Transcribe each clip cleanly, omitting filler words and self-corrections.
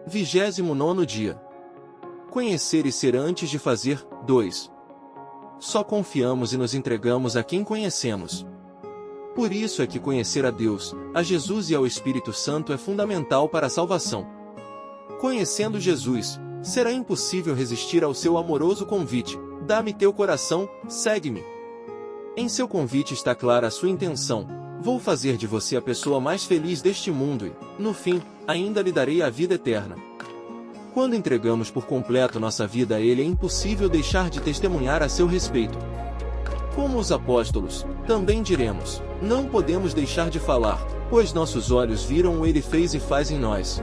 29º dia. Conhecer e ser antes de fazer. 2. Só confiamos e nos entregamos a quem conhecemos. Por isso é que conhecer a Deus, a Jesus e ao Espírito Santo é fundamental para a salvação. Conhecendo Jesus, será impossível resistir ao seu amoroso convite: dá-me teu coração, segue-me. Em seu convite está clara a sua intenção: vou fazer de você a pessoa mais feliz deste mundo e, no fim, ainda lhe darei a vida eterna. Quando entregamos por completo nossa vida a Ele, é impossível deixar de testemunhar a seu respeito. Como os apóstolos, também diremos: não podemos deixar de falar, pois nossos olhos viram o Ele fez e faz em nós.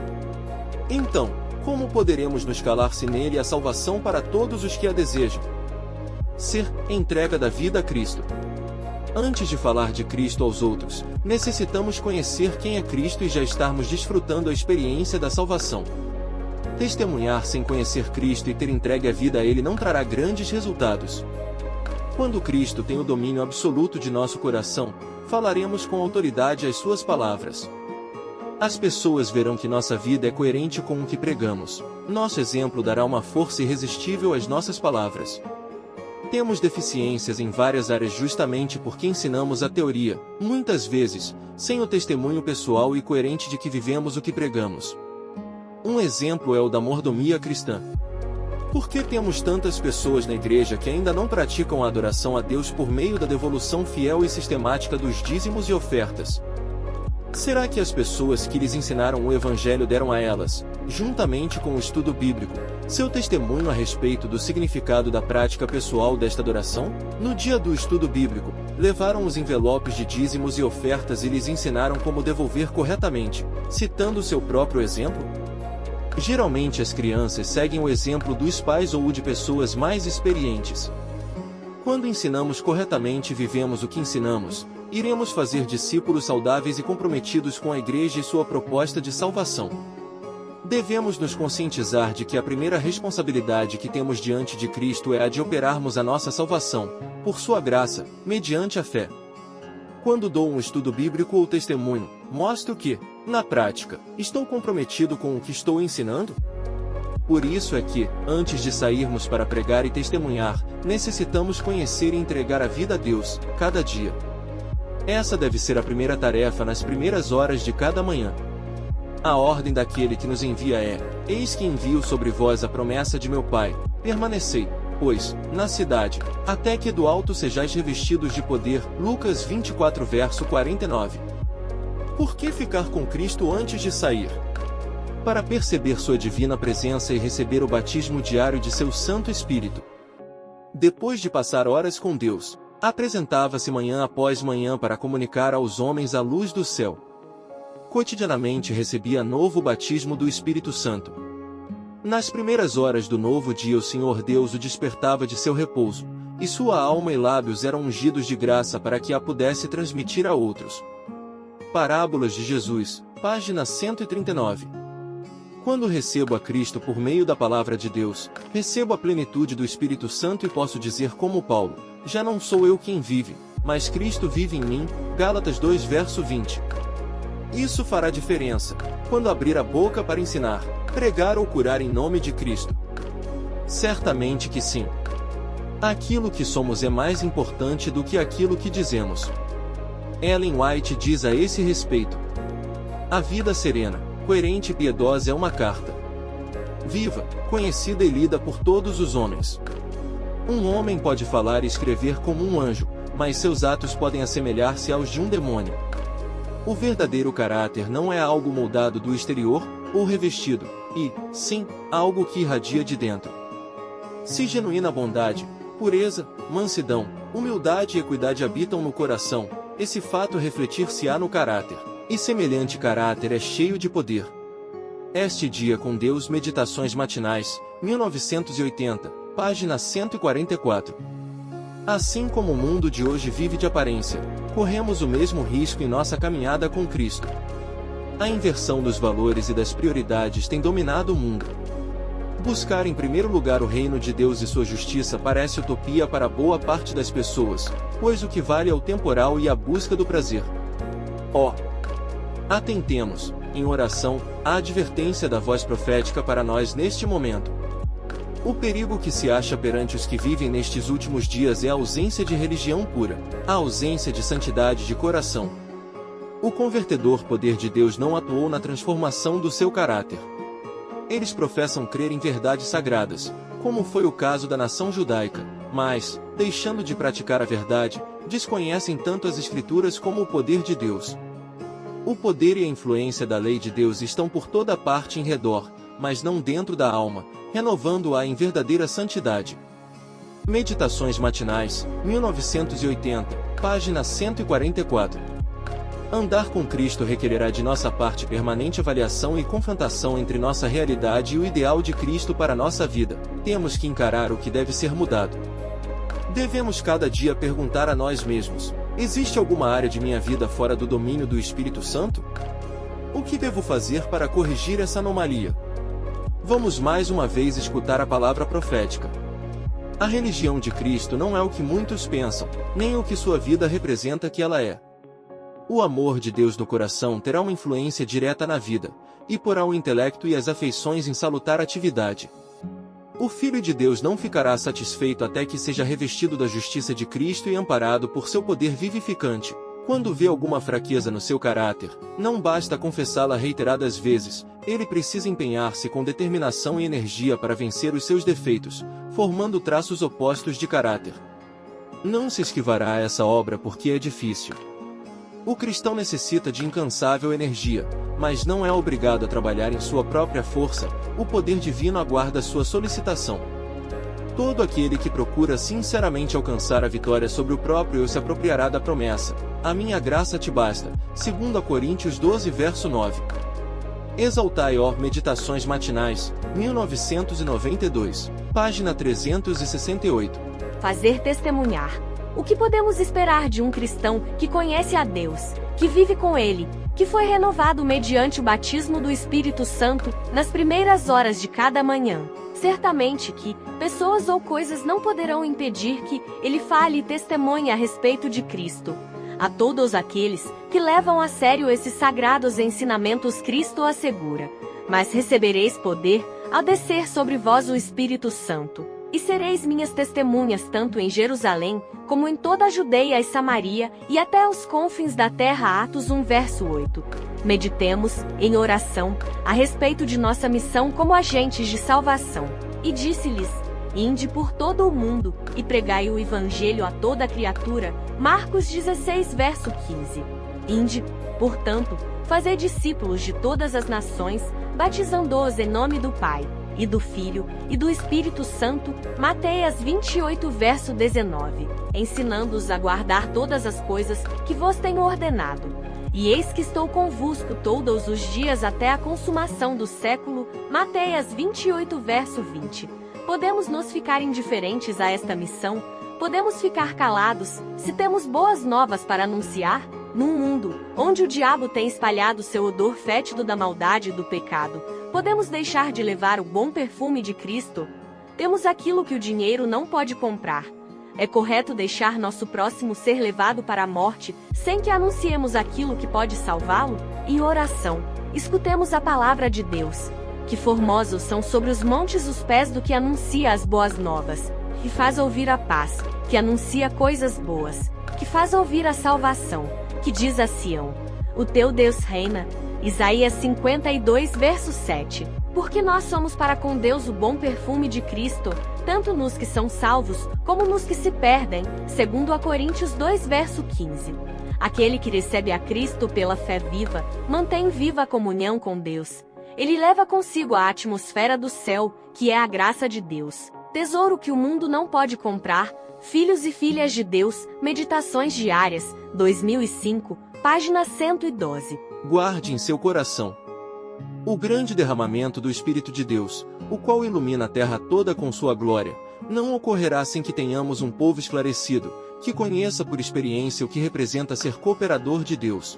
Então, como poderemos nos calar se nele há salvação para todos os que a desejam? Ser entrega da vida a Cristo. Antes de falar de Cristo aos outros, necessitamos conhecer quem é Cristo e já estarmos desfrutando a experiência da salvação. Testemunhar sem conhecer Cristo e ter entregue a vida a Ele não trará grandes resultados. Quando Cristo tem o domínio absoluto de nosso coração, falaremos com autoridade as suas palavras. As pessoas verão que nossa vida é coerente com o que pregamos. Nosso exemplo dará uma força irresistível às nossas palavras. Temos deficiências em várias áreas justamente porque ensinamos a teoria, muitas vezes, sem o testemunho pessoal e coerente de que vivemos o que pregamos. Um exemplo é o da mordomia cristã. Por que temos tantas pessoas na igreja que ainda não praticam a adoração a Deus por meio da devolução fiel e sistemática dos dízimos e ofertas? Será que as pessoas que lhes ensinaram o Evangelho deram a elas, juntamente com o estudo bíblico, seu testemunho a respeito do significado da prática pessoal desta adoração? No dia do estudo bíblico, levaram os envelopes de dízimos e ofertas e lhes ensinaram como devolver corretamente, citando seu próprio exemplo? Geralmente as crianças seguem o exemplo dos pais ou o de pessoas mais experientes. Quando ensinamos corretamente e vivemos o que ensinamos, iremos fazer discípulos saudáveis e comprometidos com a igreja e sua proposta de salvação. Devemos nos conscientizar de que a primeira responsabilidade que temos diante de Cristo é a de operarmos a nossa salvação, por sua graça, mediante a fé. Quando dou um estudo bíblico ou testemunho, mostro que, na prática, estou comprometido com o que estou ensinando? Por isso é que, antes de sairmos para pregar e testemunhar, necessitamos conhecer e entregar a vida a Deus, cada dia. Essa deve ser a primeira tarefa nas primeiras horas de cada manhã. A ordem daquele que nos envia é: eis que envio sobre vós a promessa de meu Pai, permanecei, pois, na cidade, até que do alto sejais revestidos de poder. Lucas 24 verso 49. Por que ficar com Cristo antes de sair? Para perceber sua divina presença e receber o batismo diário de seu Santo Espírito. Depois de passar horas com Deus, apresentava-se manhã após manhã para comunicar aos homens a luz do céu. Cotidianamente recebia novo batismo do Espírito Santo. Nas primeiras horas do novo dia o Senhor Deus o despertava de seu repouso, e sua alma e lábios eram ungidos de graça para que a pudesse transmitir a outros. Parábolas de Jesus, página 139. Quando recebo a Cristo por meio da palavra de Deus, recebo a plenitude do Espírito Santo e posso dizer como Paulo: já não sou eu quem vive, mas Cristo vive em mim. Gálatas 2 verso 20. Isso fará diferença, quando abrir a boca para ensinar, pregar ou curar em nome de Cristo. Certamente que sim. Aquilo que somos é mais importante do que aquilo que dizemos. Ellen White diz a esse respeito: a vida serena, coerente e piedosa é uma carta viva, conhecida e lida por todos os homens. Um homem pode falar e escrever como um anjo, mas seus atos podem assemelhar-se aos de um demônio. O verdadeiro caráter não é algo moldado do exterior, ou revestido, e, sim, algo que irradia de dentro. Se genuína bondade, pureza, mansidão, humildade e equidade habitam no coração, esse fato refletir-se-á no caráter, e semelhante caráter é cheio de poder. Este Dia com Deus, Meditações Matinais, 1980, página 144. Assim como o mundo de hoje vive de aparência, corremos o mesmo risco em nossa caminhada com Cristo. A inversão dos valores e das prioridades tem dominado o mundo. Buscar em primeiro lugar o reino de Deus e sua justiça parece utopia para boa parte das pessoas, pois o que vale é o temporal e a busca do prazer. Atentemos, em oração, a advertência da voz profética para nós neste momento. O perigo que se acha perante os que vivem nestes últimos dias é a ausência de religião pura, a ausência de santidade de coração. O convertedor poder de Deus não atuou na transformação do seu caráter. Eles professam crer em verdades sagradas, como foi o caso da nação judaica, mas, deixando de praticar a verdade, desconhecem tanto as Escrituras como o poder de Deus. O poder e a influência da lei de Deus estão por toda parte em redor, mas não dentro da alma, renovando-a em verdadeira santidade. Meditações Matinais, 1980, página 144. Andar com Cristo requererá de nossa parte permanente avaliação e confrontação entre nossa realidade e o ideal de Cristo para nossa vida. Temos que encarar o que deve ser mudado. Devemos cada dia perguntar a nós mesmos: existe alguma área de minha vida fora do domínio do Espírito Santo? O que devo fazer para corrigir essa anomalia? Vamos mais uma vez escutar a palavra profética. A religião de Cristo não é o que muitos pensam, nem o que sua vida representa que ela é. O amor de Deus no coração terá uma influência direta na vida, e porá o intelecto e as afeições em salutar atividade. O Filho de Deus não ficará satisfeito até que seja revestido da justiça de Cristo e amparado por seu poder vivificante. Quando vê alguma fraqueza no seu caráter, não basta confessá-la reiteradas vezes, ele precisa empenhar-se com determinação e energia para vencer os seus defeitos, formando traços opostos de caráter. Não se esquivará a essa obra porque é difícil. O cristão necessita de incansável energia, mas não é obrigado a trabalhar em sua própria força, o poder divino aguarda sua solicitação. Todo aquele que procura sinceramente alcançar a vitória sobre o próprio eu se apropriará da promessa: a minha graça te basta, 2 Coríntios 12 verso 9. Exaltai, ó Meditações Matinais, 1992, página 368. Fazer testemunhar. O que podemos esperar de um cristão que conhece a Deus, que vive com Ele, que foi renovado mediante o batismo do Espírito Santo, nas primeiras horas de cada manhã? Certamente que pessoas ou coisas não poderão impedir que ele fale e testemunhe a respeito de Cristo. A todos aqueles que levam a sério esses sagrados ensinamentos, Cristo assegura: mas recebereis poder ao descer sobre vós o Espírito Santo, e sereis minhas testemunhas tanto em Jerusalém, como em toda a Judeia e Samaria, e até os confins da terra. Atos 1 verso 8. Meditemos, em oração, a respeito de nossa missão como agentes de salvação. E disse-lhes: ide por todo o mundo, e pregai o Evangelho a toda criatura. Marcos 16 verso 15. Ide, portanto, fazei discípulos de todas as nações, batizando-os em nome do Pai, e do Filho, e do Espírito Santo, Mateus 28 verso 19, ensinando-os a guardar todas as coisas que vos tenho ordenado. E eis que estou convosco todos os dias até a consumação do século. Mateus 28 verso 20. Podemos nos ficar indiferentes a esta missão? Podemos ficar calados, se temos boas novas para anunciar? Num mundo onde o diabo tem espalhado seu odor fétido da maldade e do pecado, podemos deixar de levar o bom perfume de Cristo? Temos aquilo que o dinheiro não pode comprar. É correto deixar nosso próximo ser levado para a morte, sem que anunciemos aquilo que pode salvá-lo? Em oração, escutemos a palavra de Deus. Que formosos são sobre os montes os pés do que anuncia as boas novas, que faz ouvir a paz, que anuncia coisas boas, que faz ouvir a salvação, que diz a Sião: o teu Deus reina. Isaías 52 verso 7. Porque nós somos para com Deus o bom perfume de Cristo, tanto nos que são salvos, como nos que se perdem, 2 Coríntios 2 verso 15. Aquele que recebe a Cristo pela fé viva, mantém viva a comunhão com Deus. Ele leva consigo a atmosfera do céu, que é a graça de Deus, tesouro que o mundo não pode comprar. Filhos e filhas de Deus, Meditações Diárias, 2005, página 112. Guarde em seu coração o grande derramamento do Espírito de Deus, o qual ilumina a terra toda com sua glória. Não ocorrerá sem que tenhamos um povo esclarecido, que conheça por experiência o que representa ser cooperador de Deus.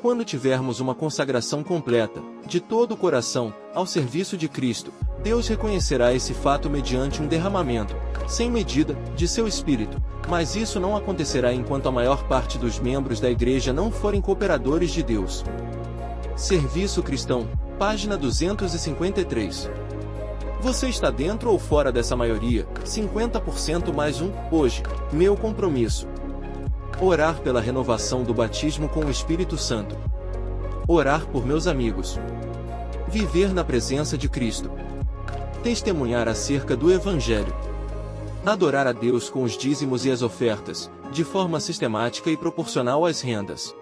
Quando tivermos uma consagração completa, de todo o coração, ao serviço de Cristo, Deus reconhecerá esse fato mediante um derramamento, sem medida, de seu Espírito, mas isso não acontecerá enquanto a maior parte dos membros da Igreja não forem cooperadores de Deus. Serviço Cristão, página 253. Você está dentro ou fora dessa maioria? 50% mais um. Hoje, meu compromisso. Orar pela renovação do batismo com o Espírito Santo. Orar por meus amigos. Viver na presença de Cristo. Testemunhar acerca do Evangelho. Adorar a Deus com os dízimos e as ofertas, de forma sistemática e proporcional às rendas.